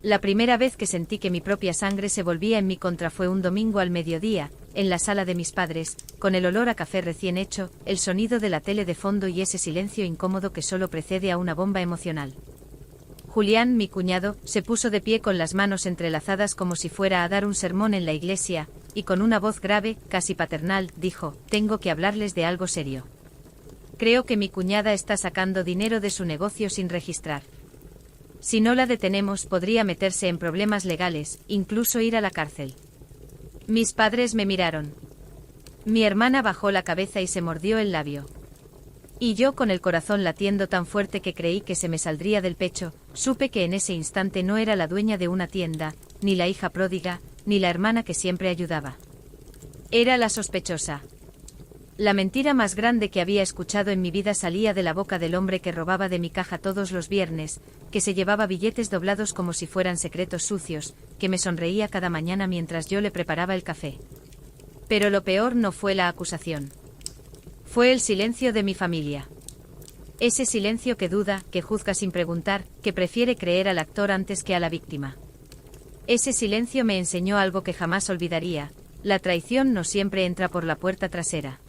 La primera vez que sentí que mi propia sangre se volvía en mi contra fue un domingo al mediodía, en la sala de mis padres, con el olor a café recién hecho, el sonido de la tele de fondo y ese silencio incómodo que solo precede a una bomba emocional. Julián, mi cuñado, se puso de pie con las manos entrelazadas como si fuera a dar un sermón en la iglesia, y con una voz grave, casi paternal, dijo: «Tengo que hablarles de algo serio. Creo que mi cuñada está sacando dinero de su negocio sin registrar. Si no la detenemos podría meterse en problemas legales, incluso ir a la cárcel». Mis padres me miraron. Mi hermana bajó la cabeza y se mordió el labio. Y yo, con el corazón latiendo tan fuerte que creí que se me saldría del pecho, supe que en ese instante no era la dueña de una tienda, ni la hija pródiga, ni la hermana que siempre ayudaba. Era la sospechosa. La mentira más grande que había escuchado en mi vida salía de la boca del hombre que robaba de mi caja todos los viernes, que se llevaba billetes doblados como si fueran secretos sucios, que me sonreía cada mañana mientras yo le preparaba el café. Pero lo peor no fue la acusación. Fue el silencio de mi familia. Ese silencio que duda, que juzga sin preguntar, que prefiere creer al actor antes que a la víctima. Ese silencio me enseñó algo que jamás olvidaría: la traición no siempre entra por la puerta trasera.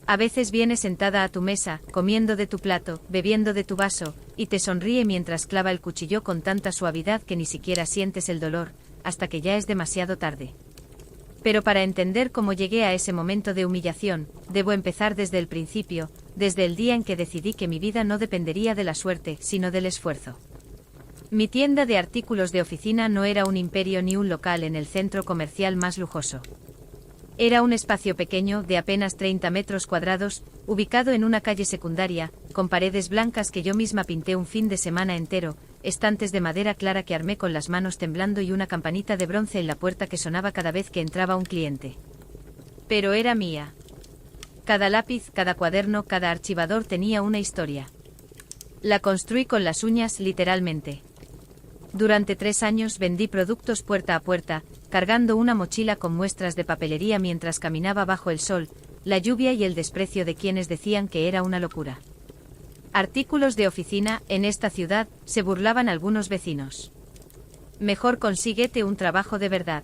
A veces viene sentada a tu mesa, comiendo de tu plato, bebiendo de tu vaso, y te sonríe mientras clava el cuchillo con tanta suavidad que ni siquiera sientes el dolor, hasta que ya es demasiado tarde. Pero para entender cómo llegué a ese momento de humillación, debo empezar desde el principio, desde el día en que decidí que mi vida no dependería de la suerte, sino del esfuerzo. Mi tienda de artículos de oficina no era un imperio ni un local en el centro comercial más lujoso. Era un espacio pequeño, de apenas 30 metros cuadrados, ubicado en una calle secundaria, con paredes blancas que yo misma pinté un fin de semana entero, estantes de madera clara que armé con las manos temblando y una campanita de bronce en la puerta que sonaba cada vez que entraba un cliente. Pero era mía. Cada lápiz, cada cuaderno, cada archivador tenía una historia. La construí con las uñas, literalmente. Durante 3 años vendí productos puerta a puerta, cargando una mochila con muestras de papelería mientras caminaba bajo el sol, la lluvia y el desprecio de quienes decían que era una locura. Artículos de oficina, en esta ciudad, se burlaban algunos vecinos. Mejor consíguete un trabajo de verdad.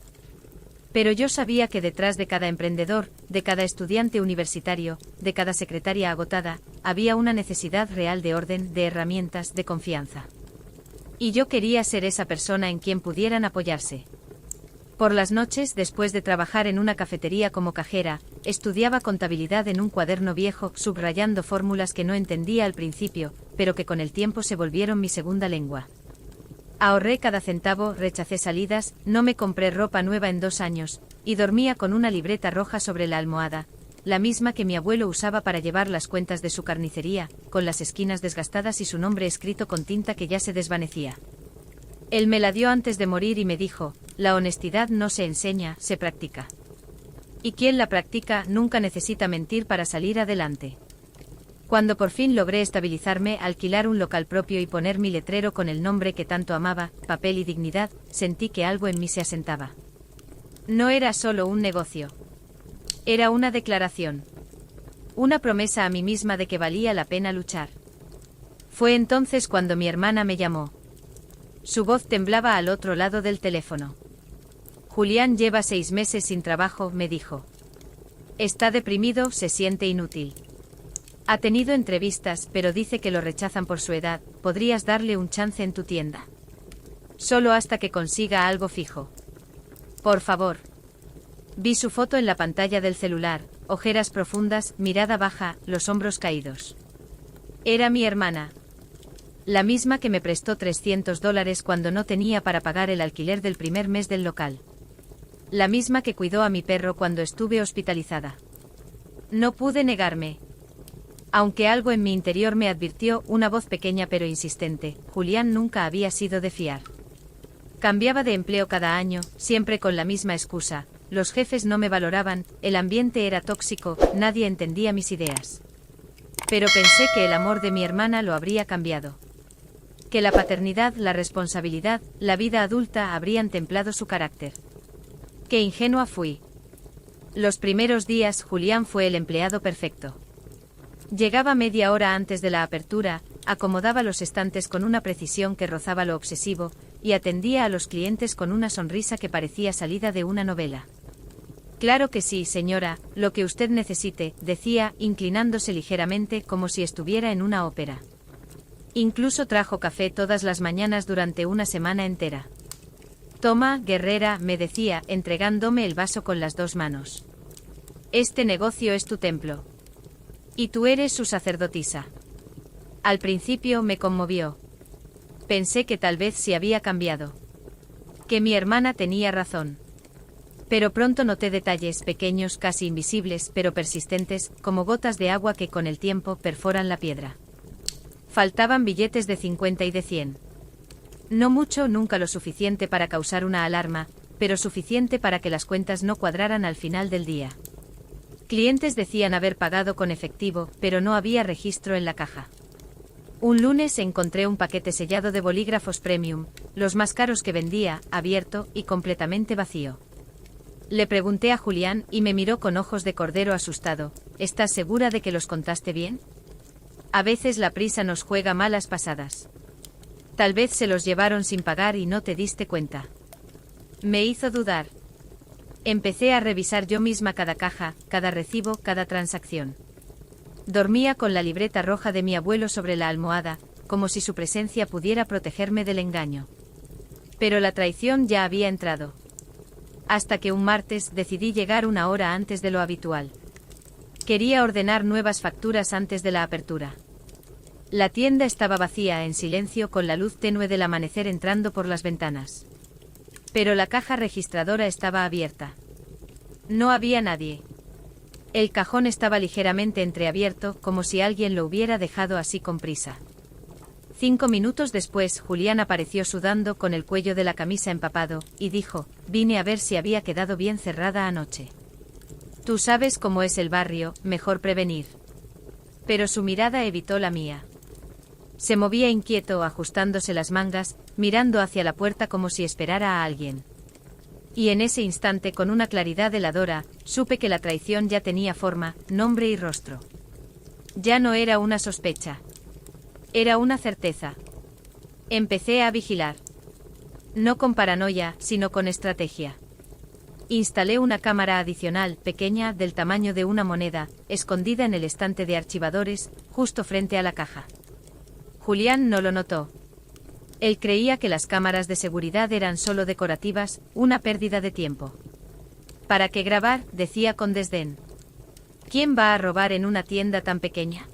Pero yo sabía que detrás de cada emprendedor, de cada estudiante universitario, de cada secretaria agotada, había una necesidad real de orden, de herramientas, de confianza. Y yo quería ser esa persona en quien pudieran apoyarse. Por las noches, después de trabajar en una cafetería como cajera, estudiaba contabilidad en un cuaderno viejo, subrayando fórmulas que no entendía al principio, pero que con el tiempo se volvieron mi segunda lengua. Ahorré cada centavo, rechacé salidas, no me compré ropa nueva en 2 años, y dormía con una libreta roja sobre la almohada, la misma que mi abuelo usaba para llevar las cuentas de su carnicería, con las esquinas desgastadas y su nombre escrito con tinta que ya se desvanecía. Él me la dio antes de morir y me dijo: la honestidad no se enseña, se practica. Y quien la practica nunca necesita mentir para salir adelante. Cuando por fin logré estabilizarme, alquilar un local propio y poner mi letrero con el nombre que tanto amaba, Papel y Dignidad, sentí que algo en mí se asentaba. No era solo un negocio. Era una declaración. Una promesa a mí misma de que valía la pena luchar. Fue entonces cuando mi hermana me llamó. Su voz temblaba al otro lado del teléfono. Julián lleva 6 meses sin trabajo, me dijo. Está deprimido, se siente inútil. Ha tenido entrevistas, pero dice que lo rechazan por su edad. Podrías darle un chance en tu tienda. Solo hasta que consiga algo fijo. Por favor. Vi su foto en la pantalla del celular, ojeras profundas, mirada baja, los hombros caídos. Era mi hermana. La misma que me prestó $300 cuando no tenía para pagar el alquiler del primer mes del local. La misma que cuidó a mi perro cuando estuve hospitalizada. No pude negarme. Aunque algo en mi interior me advirtió, una voz pequeña pero insistente: Julián nunca había sido de fiar. Cambiaba de empleo cada año, siempre con la misma excusa: los jefes no me valoraban, el ambiente era tóxico, nadie entendía mis ideas. Pero pensé que el amor de mi hermana lo habría cambiado. Que la paternidad, la responsabilidad, la vida adulta habrían templado su carácter. Qué ingenua fui. Los primeros días, Julián fue el empleado perfecto. Llegaba media hora antes de la apertura, acomodaba los estantes con una precisión que rozaba lo obsesivo, y atendía a los clientes con una sonrisa que parecía salida de una novela. Claro que sí, señora, lo que usted necesite, decía, inclinándose ligeramente como si estuviera en una ópera. Incluso trajo café todas las mañanas durante una semana entera. Toma, guerrera, me decía, entregándome el vaso con las 2 manos. Este negocio es tu templo. Y tú eres su sacerdotisa. Al principio me conmovió. Pensé que tal vez sí había cambiado. Que mi hermana tenía razón. Pero pronto noté detalles pequeños, casi invisibles, pero persistentes, como gotas de agua que con el tiempo perforan la piedra. Faltaban billetes de 50 y de 100. No mucho, nunca lo suficiente para causar una alarma, pero suficiente para que las cuentas no cuadraran al final del día. Clientes decían haber pagado con efectivo, pero no había registro en la caja. Un lunes encontré un paquete sellado de bolígrafos premium, los más caros que vendía, abierto y completamente vacío. Le pregunté a Julián y me miró con ojos de cordero asustado. ¿Estás segura de que los contaste bien? A veces la prisa nos juega malas pasadas. Tal vez se los llevaron sin pagar y no te diste cuenta. Me hizo dudar. Empecé a revisar yo misma cada caja, cada recibo, cada transacción. Dormía con la libreta roja de mi abuelo sobre la almohada, como si su presencia pudiera protegerme del engaño. Pero la traición ya había entrado. Hasta que un martes decidí llegar 1 hora antes de lo habitual. Quería ordenar nuevas facturas antes de la apertura. La tienda estaba vacía, en silencio, con la luz tenue del amanecer entrando por las ventanas. Pero la caja registradora estaba abierta. No había nadie. El cajón estaba ligeramente entreabierto, como si alguien lo hubiera dejado así con prisa. 5 minutos después, Julián apareció sudando con el cuello de la camisa empapado, y dijo, vine a ver si había quedado bien cerrada anoche. Tú sabes cómo es el barrio, mejor prevenir. Pero su mirada evitó la mía. Se movía inquieto, ajustándose las mangas, mirando hacia la puerta como si esperara a alguien. Y en ese instante, con una claridad heladora, supe que la traición ya tenía forma, nombre y rostro. Ya no era una sospecha. Era una certeza. Empecé a vigilar. No con paranoia, sino con estrategia. Instalé una cámara adicional, pequeña, del tamaño de una moneda, escondida en el estante de archivadores, justo frente a la caja. Julián no lo notó. Él creía que las cámaras de seguridad eran solo decorativas, una pérdida de tiempo. ¿Para qué grabar?, decía con desdén. ¿Quién va a robar en una tienda tan pequeña?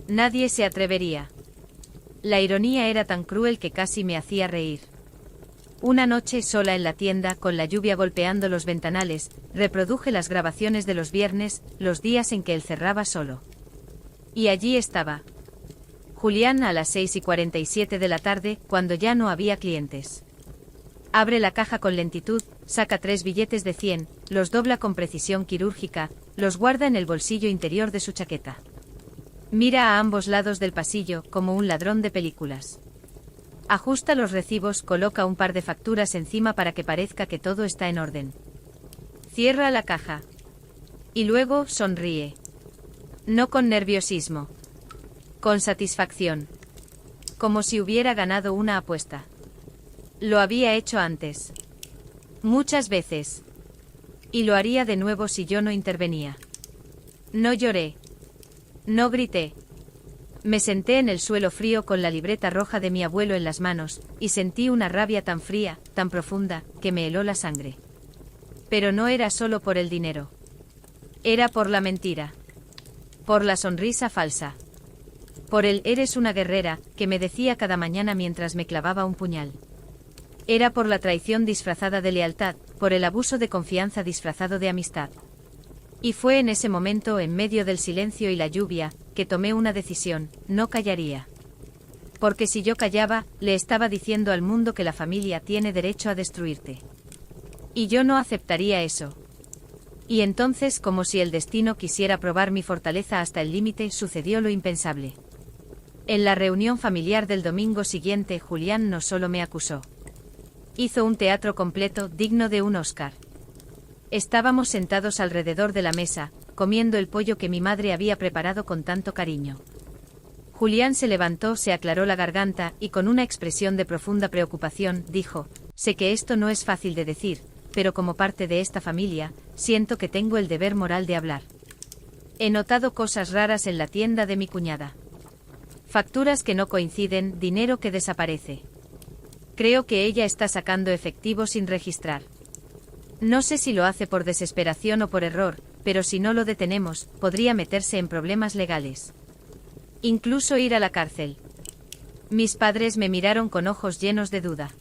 Nadie se atrevería. La ironía era tan cruel que casi me hacía reír. Una noche, sola en la tienda, con la lluvia golpeando los ventanales, reproduje las grabaciones de los viernes, los días en que él cerraba solo. Y allí estaba. Julián a las 6:47 de la tarde, cuando ya no había clientes. Abre la caja con lentitud, saca 3 billetes de 100, los dobla con precisión quirúrgica, los guarda en el bolsillo interior de su chaqueta. Mira a ambos lados del pasillo, como un ladrón de películas. Ajusta los recibos, coloca un par de facturas encima para que parezca que todo está en orden. Cierra la caja. Y luego sonríe. No con nerviosismo. Con satisfacción. Como si hubiera ganado una apuesta. Lo había hecho antes. Muchas veces. Y lo haría de nuevo si yo no intervenía. No lloré. No grité. Me senté en el suelo frío con la libreta roja de mi abuelo en las manos, y sentí una rabia tan fría, tan profunda, que me heló la sangre. Pero no era solo por el dinero. Era por la mentira. Por la sonrisa falsa. Por el «eres una guerrera», que me decía cada mañana mientras me clavaba un puñal. Era por la traición disfrazada de lealtad, por el abuso de confianza disfrazado de amistad. Y fue en ese momento, en medio del silencio y la lluvia, que tomé una decisión: no callaría. Porque si yo callaba, le estaba diciendo al mundo que la familia tiene derecho a destruirte. Y yo no aceptaría eso. Y entonces, como si el destino quisiera probar mi fortaleza hasta el límite, sucedió lo impensable. En la reunión familiar del domingo siguiente, Julián no solo me acusó. Hizo un teatro completo, digno de un Oscar. Estábamos sentados alrededor de la mesa, comiendo el pollo que mi madre había preparado con tanto cariño. Julián se levantó, se aclaró la garganta y con una expresión de profunda preocupación, dijo: sé que esto no es fácil de decir, pero como parte de esta familia, siento que tengo el deber moral de hablar. He notado cosas raras en la tienda de mi cuñada. Facturas que no coinciden, dinero que desaparece. Creo que ella está sacando efectivo sin registrar. No sé si lo hace por desesperación o por error, pero si no lo detenemos, podría meterse en problemas legales. Incluso ir a la cárcel. Mis padres me miraron con ojos llenos de duda.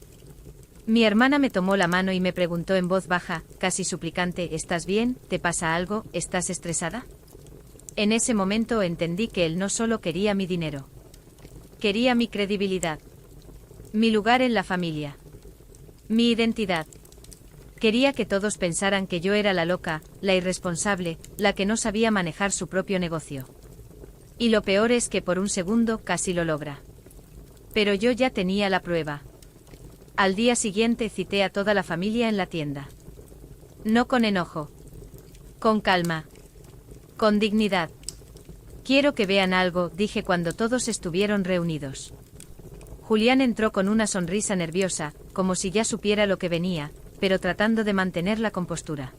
Mi hermana me tomó la mano y me preguntó en voz baja, casi suplicante: ¿estás bien? ¿Te pasa algo? ¿Estás estresada? En ese momento entendí que él no solo quería mi dinero. Quería mi credibilidad. Mi lugar en la familia. Mi identidad. Quería que todos pensaran que yo era la loca, la irresponsable, la que no sabía manejar su propio negocio. Y lo peor es que por un segundo casi lo logra. Pero yo ya tenía la prueba. Al día siguiente cité a toda la familia en la tienda. No con enojo. Con calma. Con dignidad. Quiero que vean algo, dije cuando todos estuvieron reunidos. Julián entró con una sonrisa nerviosa, como si ya supiera lo que venía, pero tratando de mantener la compostura.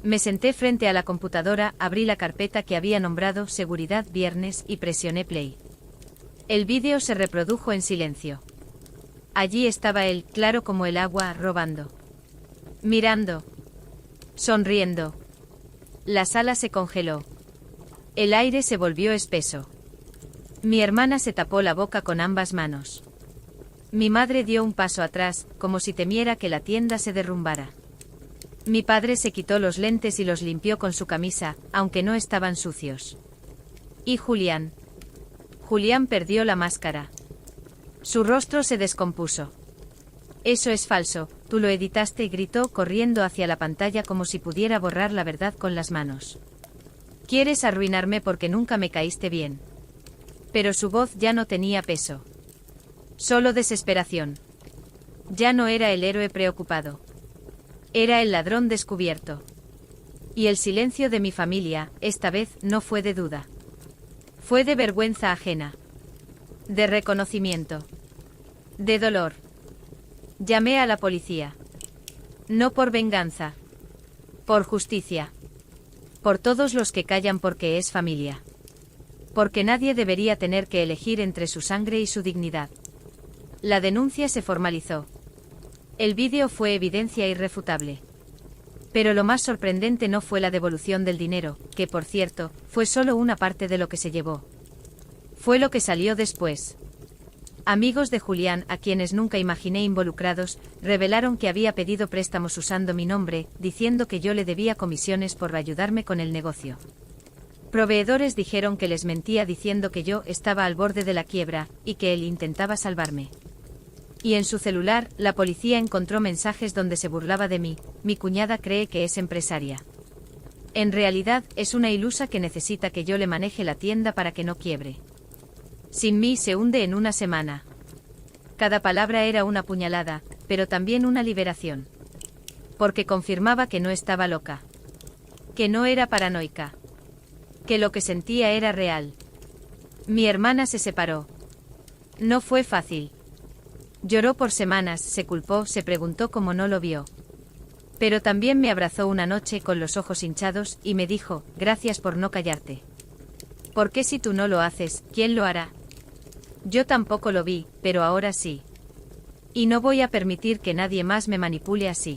Me senté frente a la computadora, abrí la carpeta que había nombrado Seguridad Viernes y presioné play. El vídeo se reprodujo en silencio. Allí estaba él, claro como el agua, robando. Mirando. Sonriendo. La sala se congeló. El aire se volvió espeso. Mi hermana se tapó la boca con ambas manos. Mi madre dio un paso atrás, como si temiera que la tienda se derrumbara. Mi padre se quitó los lentes y los limpió con su camisa, aunque no estaban sucios. ¿Y Julián? Julián perdió la máscara. Su rostro se descompuso. Eso es falso, tú lo editaste, gritó corriendo hacia la pantalla como si pudiera borrar la verdad con las manos. Quieres arruinarme porque nunca me caíste bien. Pero su voz ya no tenía peso. Solo desesperación. Ya no era el héroe preocupado. Era el ladrón descubierto. Y el silencio de mi familia, esta vez, no fue de duda. Fue de vergüenza ajena. De reconocimiento. De dolor. Llamé a la policía. No por venganza. Por justicia. Por todos los que callan porque es familia. Porque nadie debería tener que elegir entre su sangre y su dignidad. La denuncia se formalizó. El vídeo fue evidencia irrefutable. Pero lo más sorprendente no fue la devolución del dinero, que por cierto, fue solo una parte de lo que se llevó. Fue lo que salió después. Amigos de Julián, a quienes nunca imaginé involucrados, revelaron que había pedido préstamos usando mi nombre, diciendo que yo le debía comisiones por ayudarme con el negocio. Proveedores dijeron que les mentía diciendo que yo estaba al borde de la quiebra, y que él intentaba salvarme. Y en su celular, la policía encontró mensajes donde se burlaba de mí: mi cuñada cree que es empresaria. En realidad, es una ilusa que necesita que yo le maneje la tienda para que no quiebre. Sin mí se hunde en una semana. Cada palabra era una puñalada, pero también una liberación. Porque confirmaba que no estaba loca. Que no era paranoica. Que lo que sentía era real. Mi hermana se separó. No fue fácil. Lloró por semanas, se culpó, se preguntó cómo no lo vio. Pero también me abrazó una noche con los ojos hinchados y me dijo: gracias por no callarte. Porque si tú no lo haces, ¿quién lo hará? Yo tampoco lo vi, pero ahora sí. Y no voy a permitir que nadie más me manipule así.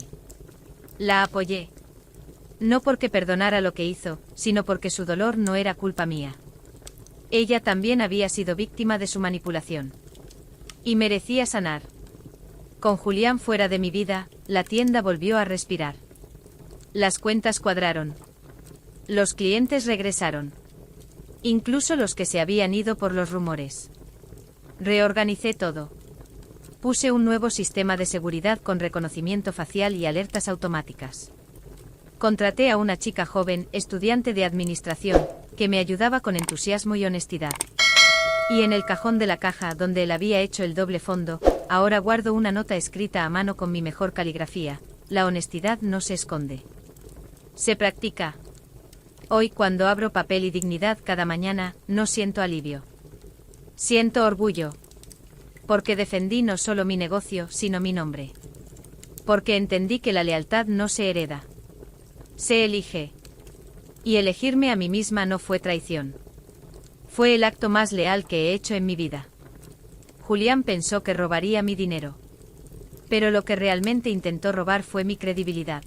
La apoyé. No porque perdonara lo que hizo, sino porque su dolor no era culpa mía. Ella también había sido víctima de su manipulación. Y merecía sanar. Con Julián fuera de mi vida, la tienda volvió a respirar. Las cuentas cuadraron. Los clientes regresaron. Incluso los que se habían ido por los rumores. Reorganicé todo. Puse un nuevo sistema de seguridad con reconocimiento facial y alertas automáticas. Contraté a una chica joven, estudiante de administración, que me ayudaba con entusiasmo y honestidad. Y en el cajón de la caja donde él había hecho el doble fondo, ahora guardo una nota escrita a mano con mi mejor caligrafía: la honestidad no se esconde. Se practica. Hoy, cuando abro Papel y Dignidad cada mañana, no siento alivio. Siento orgullo. Porque defendí no solo mi negocio, sino mi nombre. Porque entendí que la lealtad no se hereda. Se elige. Y elegirme a mí misma no fue traición. Fue el acto más leal que he hecho en mi vida. Julián pensó que robaría mi dinero. Pero lo que realmente intentó robar fue mi credibilidad.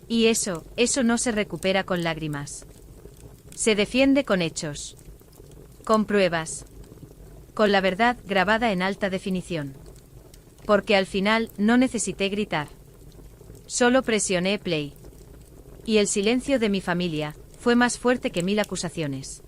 Y eso no se recupera con lágrimas. Se defiende con hechos. Con pruebas. Con la verdad grabada en alta definición. Porque al final no necesité gritar. Solo presioné play. Y el silencio de mi familia fue más fuerte que 1000 acusaciones.